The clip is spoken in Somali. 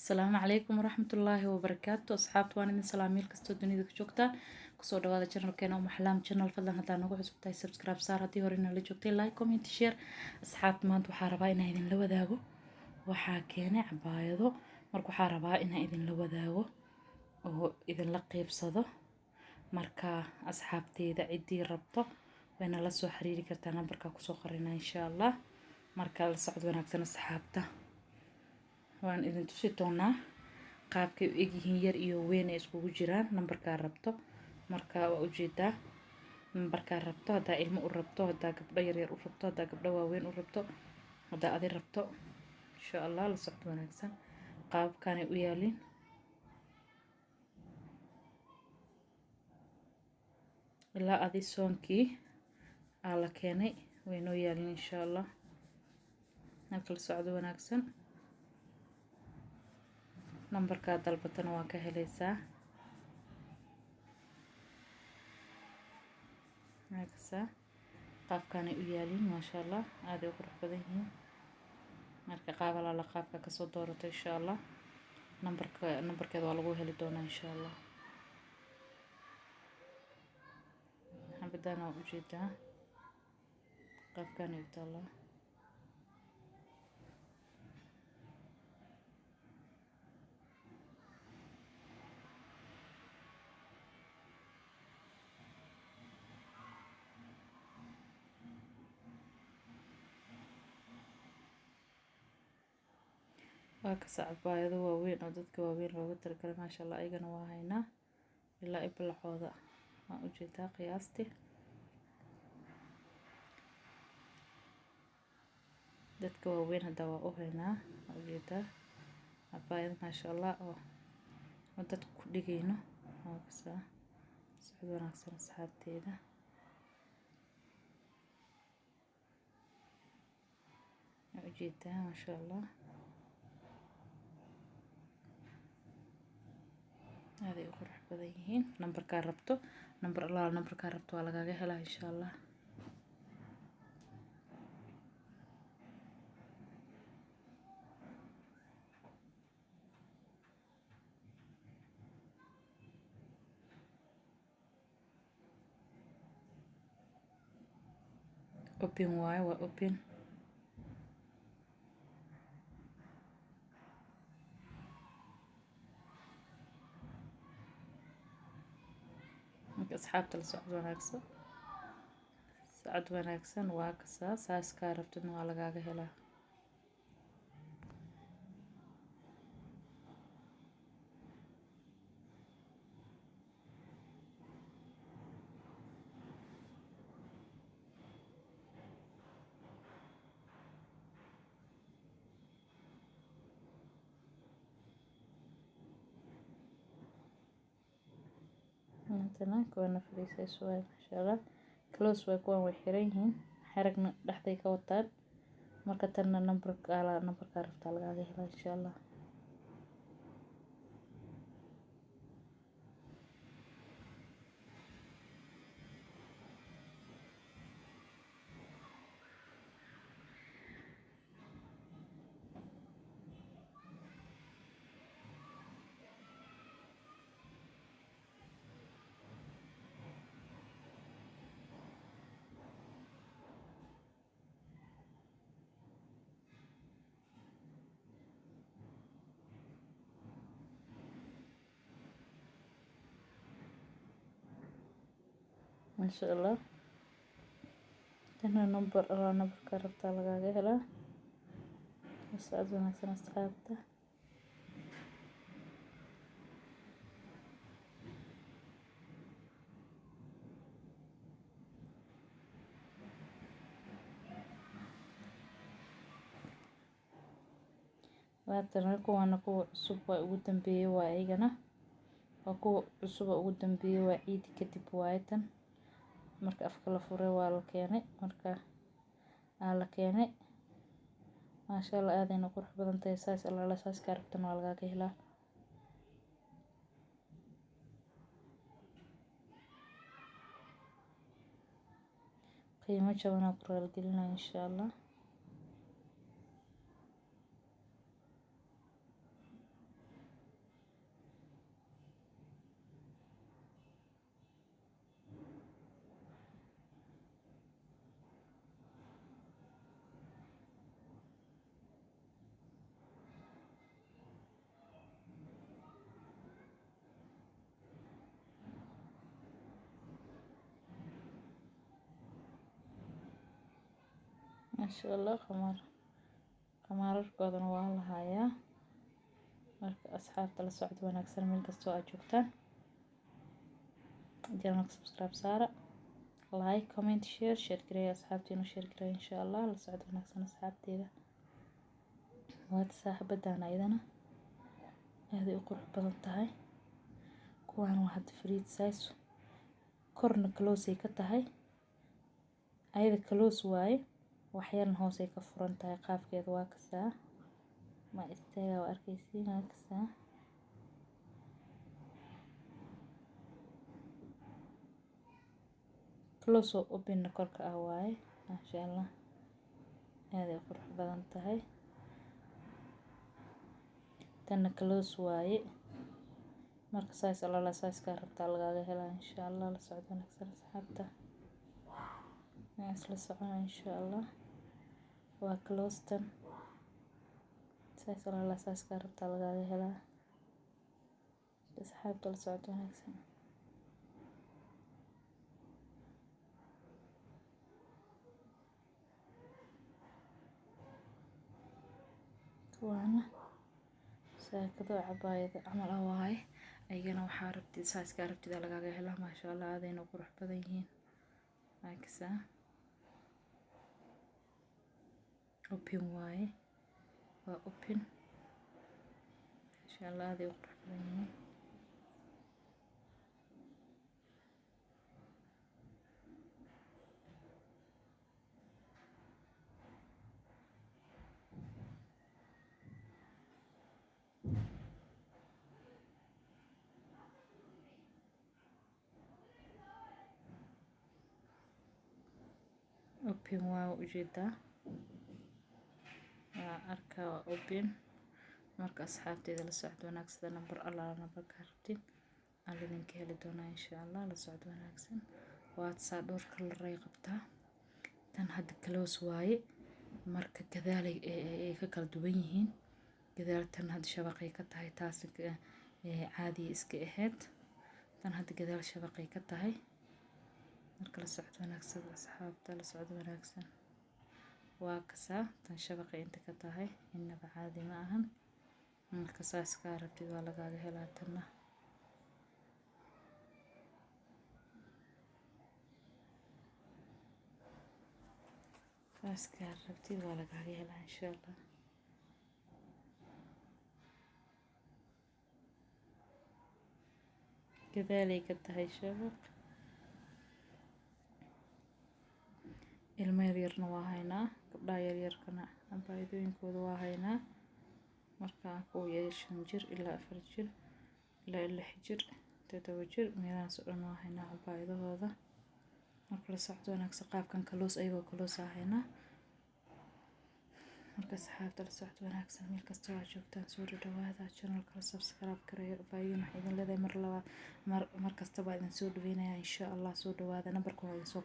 Asalaamu calaykum waraxmatullaahi wabarakaatu asxaabta waan idin salaamiil kastoo dunida ku joogtaa kusoo dhawaada channelkeena Umu Axlaam channel fadlan hadaa nagu cusub tahay subscribe saar haddii hore inala joogtay like comment share asxaabta maanta waxaa rabaa inaan idin la wadaago waxaa keenay cabaayado marka waxaa rabaa inaan idin la wadaago oo idin la qeybsado marka asxaabteeda ciddii rabto wayna la soo xiriiri kartaa nambarka kusoo qorina insha Allah marka la socod wanaagsan asxaabta waan idin tusi doonaa qaabkay u egyihiin yar iyo weyn ay iskugu jiraan nambarka rabto marka waa ujeedaa nambarka rabto hadaa ilmo u rabto hadaa gabdho yar yar u rabto hadaa gabdho waaweyn u rabto hadaa adi rabto insha Allah la socod wanaagsan qaabkan ay u yaalin ilaa adi soonkii la keenay way noo yaalin insha Allah marka la socod wanaagsan nambarka dalbatana waa ka helaysaa marka qaabkan ay u yaalin maasha Allah aad ay u qurux badan yihiin marka qaabala la qaabka ka soo doorato insha Allah nambarkeeda waa lagu heli doonaa insha Allah xabadana waa ujeedaa qaabkan ay u taalaa waa ka cabaayado waaweyn oo dadka waaweyn looga talagalay maasha Allah ayagana waa haynaa ilaa iblacooda waa ujeedaa qiyaastii dadka waaweyn hadaa waa u haynaa waa ujeedaa cabaayado maasha Allah oo dadka ku dhigayno waa ka socod wanaagsan asxaabteeda waa ujeedaa maasha Allah aad ay u qurux badan yihiin nambarka rabto nambarka rabto waa lagaaga helaa insha Allah open waaye waa open asxaabta la socod wanaagsan waa kasaa saas kaa rabtidna waa lagaaga helaa intana kuwana fadhiisay suwaay masha Allah close way kuwan way xiran yihiin xaragna dhaxday ka wataan marka tanna nambarka rabta lagaaga helaa insha Allah ما شاء الله تنا نمبرك ربطة لغاقة هلا السعودة ناسنا استخابته waatana kuwana kuwa cusub waa ugu dambeeyay waa ayagana waa kuwa cusub ugu dambeeyay waa ciidi kadib waa tan marka afka la furay waa la keenay marka la keenay maasha Allah aad ayna qurux badan tahay saas Allah saas ka rabtana waa lagaaga helaa qiimo jaban ku raal gelinaa insha Allah maasha allah qamaararkoodana waa la hayaa. marka asxaabta la socod wanaagsan meel kastoo aad joogtaan. channelka subscribe saara, like, comment, share gareeya asxaabtiina share gareeya insha allah. la socod wanaagsan asxaabteeda. waad saaxibadan ayadana aad ay u qurux badan tahay. kuwaan waa had free size, korna close ay ka tahay, ayada close waaye, waxyarna hoos ay ka furan tahay. qaabkeeda waa kasaa, ma istaaga waa arkaysiin waa kasaa. close oo open korka ah waaye. maasha allah aad ay qurux badan tahay. tanna close waaye. marka size alla size ka rabtaa lagaaga helaa insha allah. la socod wanaagsan asxaabta. isla socona insha allah. waa close tan, size alla size ka rabtaa lagaaga helaa asxaabta. la socod wanaagsan. kuwaana saakado cabaayada camal ah waaye. ayagana waxaa rabtid size ka rabtid lagaaga helaa maasha allah. aadayna u qurux badan yihiin. waa kasaa open waaye. waa open insha allah. aaday u qurux badan yihiin. open waa ujeedaa. waa arkaa waa open. marka asxaabteeda la socod wanaagsan. nambar alla nambarka rabtid aan idinka heli doonaa insha allah. la socod wanaagsan. waad saa dhowr kalar ay qabtaa. tan hadda close waaye. marka gadaal ay ka kala duwan yihiin. gadaal tan hadda shabaqay ka tahay, taas caadi iska ahayd. tan hadda gadaal shabaqay ka tahay. marka la socod wanaagsan asxaabta. la socod wanaagsan. waa kasaa tan shabaqay inta ka tahay innaba caadi ma ahan. marka size ka rabtid waa lagaaga helaa. tanna size ka rabtid waa lagaaga helaa insha allah. gadaalay ka tahay shabaq. ilmo yaryarna waa haynaa. gabdhaha yaryarkana cabaayadooyinkooda waa haynaa. markaa kuwa 5 jir ilaa 4 jir ilaa 6 jir 7 jir meelahaas oo dhan waa haynaa cabaayadahooda. marka la socod wanaagsan. qaabkan close ayagoo close ah haynaa. marka asxaabta la socod wanaagsan meel kastoo aad joogtaan. soo dhawaada channelka la subscribe gareeyo. baayin waxay idin leedahay mar kastaba idin soo dhaweynaya insha allah. soo dhawaada. nambarkuna idin soo